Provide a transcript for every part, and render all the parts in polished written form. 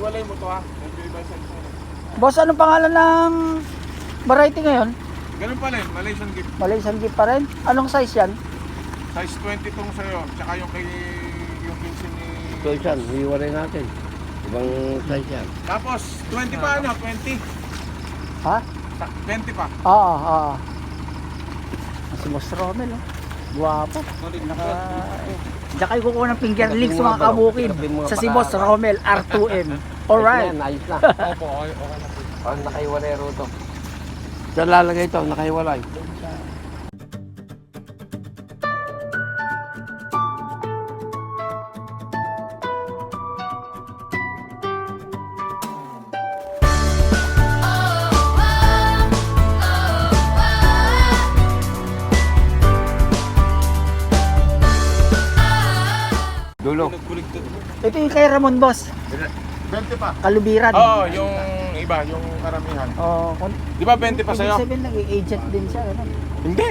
Iwalay mo to ha. Iba size mo. Boss, anong pangalan ng variety ngayon? Ganun pa rin, Malaysian gift. Malaysian gift pa rin. Anong size yan? Size 20 tong sa'yo. Tsaka yung kay yung 15 ni... Ito yan, iiwalay natin. Ibang size yan. Tapos 20 pa ano? 20. Ha? 20 pa. Oo, oo. Si Boss Romel, oh. Guwapo. Naka... Diyan kayo kukuha ng finger links mga kabukid sa si Boss Romel R2M. Alright. Ayos na. Opo, okay na po. Parang nakaiwalay ito. Diyan lalagay ito, nakaiwalay. Dulo. Nagbuligtad mo. Ito yung kay Ramon, Boss. 20 pa. Kalubiran. Oo, yung iba, yung karamihan. Oh, Di ba 20 pa sa'yo? 7 nag-agent din siya. Ano? Hindi.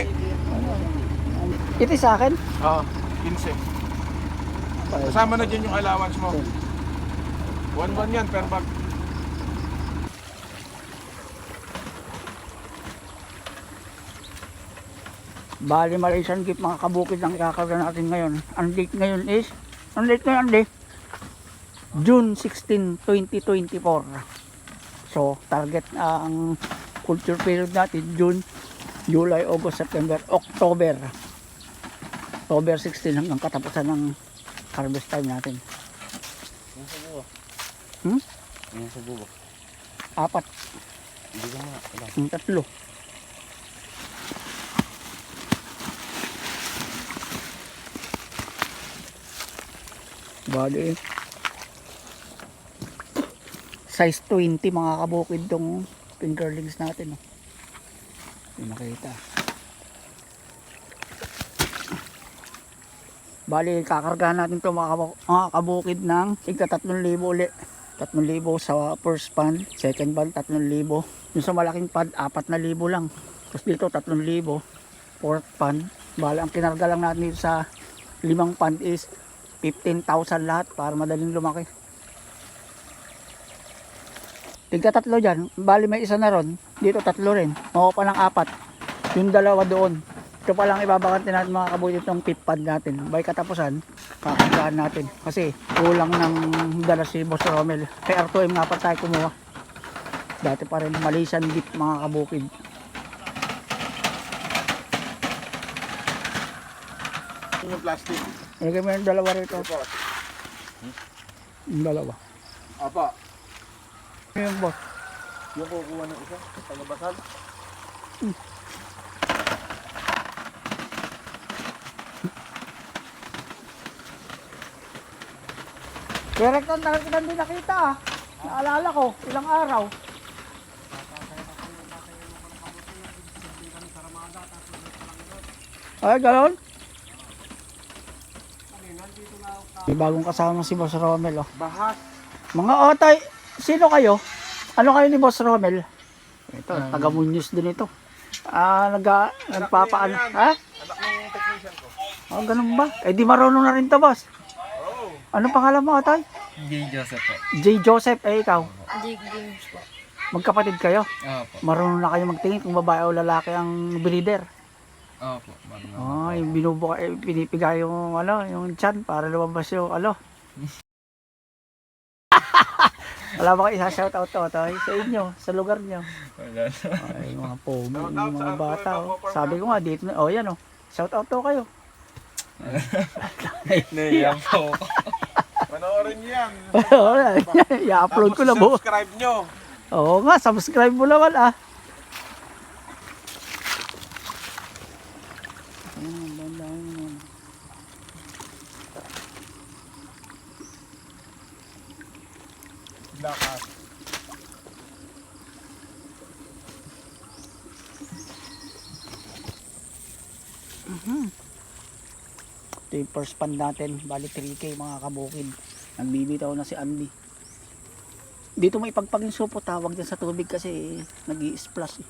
Ito sa akin. Oo, 15. Kasama na dyan yung allowance mo. 1-1 yan per bag. Bali Malaysian gift mga kabukid ang ikakaroon natin ngayon. Ang date ngayon is, ang date ngayon, June 16, 2024. So, target ang culture period natin, June, July, August, September, October. October 16 hanggang katapusan ng harvest time natin. Yung sa buwa. Hmm? Yung sa buwa. 4, Hindi ka mga. yung 3. Bali size 20 mga kabukid tong fingerlings natin, oh. Hindi makita. Bali kakargahan natin to mga kabukid ng tigka 3,000 ulit. 3,000 sa first pan, second pan 3,000. Yung sa malaking pan 4,000 lang. Tapos dito 3,000. Fourth pan, bali ang kinarga lang natin dito sa 5 pan is 15,000 lahat para madaling lumaki. Tigka 3 dyan, bali may isa na ron, dito 3 rin, makuha pa ng 4, yung 2 doon. Ito pa lang ibabakante natin mga kabukid itong pip pad natin. By katapusan, kakargaan natin. Kasi kulang ng dala si Boss Romel. Kay R2M nga pa tayo kumuha. Dati pa rin Malaysian gift mga kabukid. Yung plastic. Ilagay mo yung 2 rito. Yung 2. Apa, Yung boss. yung kukuha ng isa sa labasan. Kaya rektan tagal kita hindi nakita, ah. Naalala ko, ilang araw. Ay, gano'n? May bagong kasama si Boss Romel, oh. Bahas. Mga otay, sino kayo? Ano kayo ni Boss Romel? Ito, taga Muñoz din ito. Nagpapaano. Ha? Anak ng technician ko. Oh, ganun ba? Eh di marunong na rin to, boss. Oo. Anong pangalan mo, otay? J. Joseph po. J. Joseph, eh ikaw? Jake James po. Magkapatid kayo? Opo. Marunong na kayo magtingin kung babae o lalaki ang breeder. Opo. Oh, yung pinipiga yung yung tiyan para lumabas yung Wala ba kayo isa-shoutout to, Toy? Sa inyo, sa lugar nyo. Wala na. Ay, mga pogi, Shoutout mga sa bata. Arthur, Oh. Papa Sabi ko nga, dito na, yan, oh. Shoutout to kayo. Naiyak po. Panoorin niyo yan. I-upload ko na, bo. Subscribe nyo. Oo nga, subscribe mo naman, ah. Lakas. Ito yung first pan natin, bali 3K mga kabukid. Nagbibitaw na si Andy. Dito may pagpaging supo, tawag dyan sa tubig kasi nag-i-splash, eh.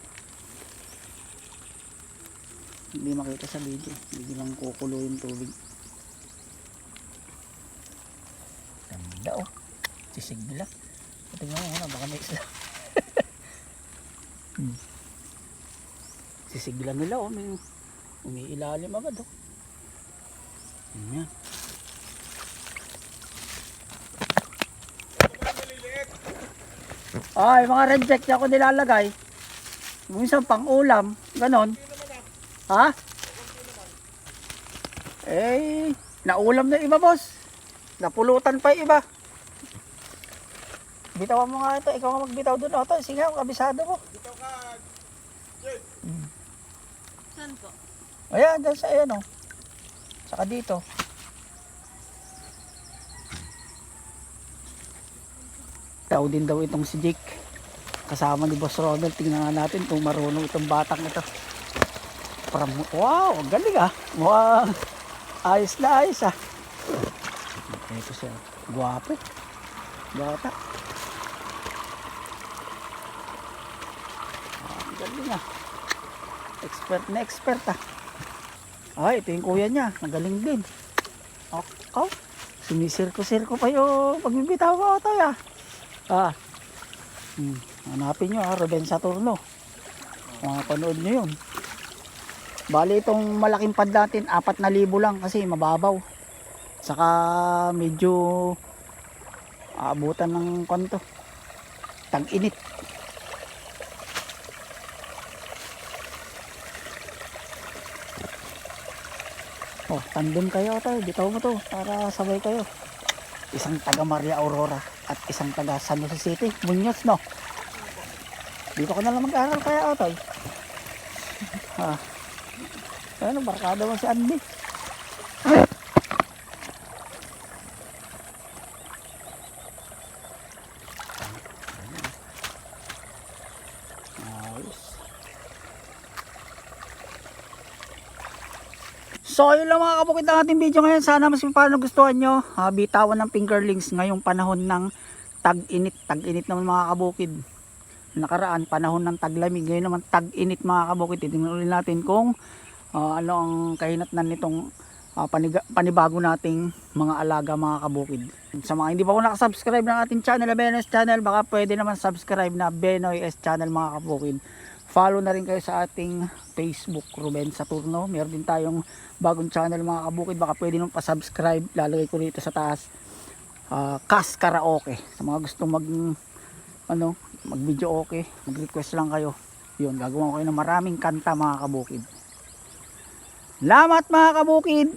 Hindi makita sa video, hindi lang kukulo yung tubig. Ganda, oh, sisig nila. Tingnan mo muna, baka may isla. Sisiglan nila, oh. May umiilalim agad, oh. Ayan. Ay, mga reject ako nilalagay. Minsan pang ulam, ganon. Ha? Eh, naulam na iba, boss. Napulutan pa yung iba. Bitawan mo nga ito. Ikaw nga magbitaw dun. Ito, sige, kabisado mo. Bitaw ka, Jay. Saan po? Ayan, dyan sa ayan, oh. Saka dito. Tao din daw itong si Jake. Kasama ni Boss Ronald. Tingnan nga natin kung marunong itong batang ito. Wow, ang galing ah. Wow, ayos na ayos ah. Ito siya. Guwapo. Bata. Ang galing ah. Expert na expert ah. Ay, ito yung kuya niya. Magaling din. Oh, sumisirko-sirko pa yung pagbibitaw ko ito ah. Hanapin nyo ha, Ruben Saturno. Panood nyo yun. Bali itong malaking pad natin 4,000 lang kasi mababaw. Saka medyo aabutan ng kanto. Tag-init. Oh, tandem kayo tayo. Bitaw mo to para sabay kayo. Isang taga Maria Aurora at isang taga San Jose City. Muñoz, no? Dito ko na lang mag-aaral kaya Otoy. Ano, barkada mo si Andy. So yun lang mga kabukid ng ating video ngayon. Sana mas paano gustuhan nyo. Bitawan ng fingerlings ngayong panahon ng tag-init. Tag-init naman mga kabukid. Nakaraan panahon ng taglamig. Ngayon naman tag-init mga kabukid. Titingnan ulit natin kung ano ang kahinatnan nitong panibago nating mga alaga mga kabukid. Sa mga hindi pa po nakasubscribe ng ating channel na Benoy S Channel, baka pwede naman subscribe na Benoy S Channel mga kabukid. Follow na rin kayo sa ating Facebook, Ruben Saturno. Meron din tayong bagong channel mga kabukid. Baka pwede nung pa-subscribe. Lalagay ko rito sa taas. Kas Karaoke. Sa mga gustong mag-video okay, mag-request lang kayo. Yun, gagawa ko kayo ng maraming kanta mga kabukid. Salamat mga kabukid!